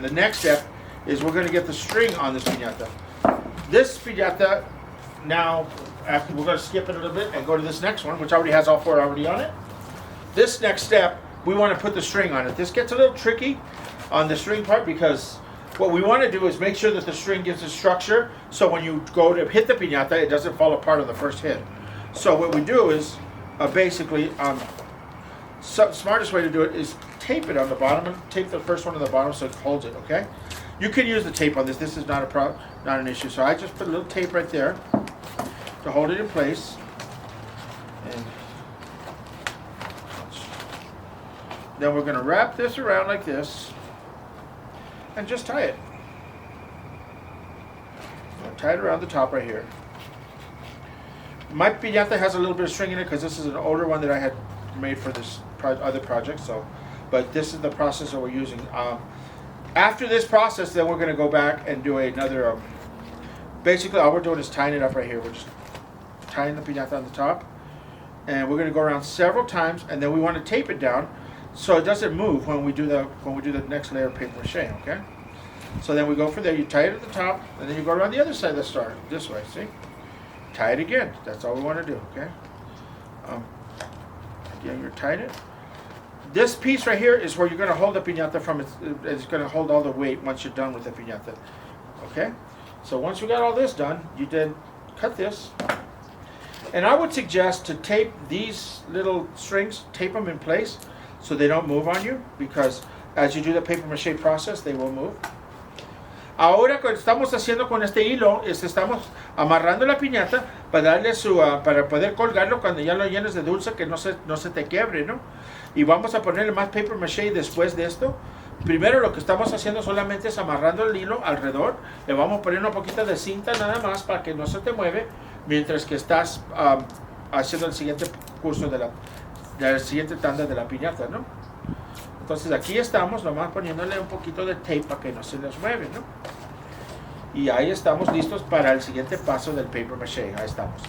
The next step is we're going to get the string on this piñata. This piñata, now, after we're going to skip it a little bit and go to this next one, which already has all four already on it. This next step, we want to put the string on it. This gets a little tricky on the string part because what we want to do is make sure that the string gives a structure so when you go to hit the piñata, it doesn't fall apart on the first hit. So what we do is basically, smartest way to do it is tape it on the bottom and tape the first one on the bottom so it holds it, okay? You can use the tape on this. This is not an issue. So I just put a little tape right there to hold it in place. And then we're going to wrap this around like this and just tie it. I'll tie it around the top right here. My piñata has a little bit of string in it because this is an older one that I had made for this other project. So, but this is the process that we're using. After this process, then we're going to go back and do another. Basically, all we're doing is tying it up right here. We're just tying the piñata on the top, and we're going to go around several times, and then we want to tape it down so it doesn't move when we do the next layer of paper mache. Okay. So then we go from there. You tie it at the top, and then you go around the other side of the star this way. See. Tie it again. That's all we want to do, okay? Again, you're tying it. This piece right here is where you're going to hold the piñata from. It's going to hold all the weight once you're done with the piñata, okay? So once we got all this done, you then cut this. And I would suggest to tape these little strings, tape them in place so they don't move on you, because as you do the paper mache process, they will move. Ahora lo que estamos haciendo con este hilo es estamos amarrando la piñata para darle para poder colgarlo cuando ya lo llenes de dulce, que no se te quiebre, ¿no? Y vamos a ponerle más paper mache después de esto. Primero lo que estamos haciendo solamente es amarrando el hilo alrededor. Le vamos a poner una poquita de cinta nada más para que no se te mueve mientras que estás haciendo el siguiente curso de la siguiente tanda de la piñata, ¿no? Entonces aquí estamos nomás poniéndole un poquito de tape para que no se les mueve, ¿no? Y ahí estamos listos para el siguiente paso del paper mache. Ahí estamos.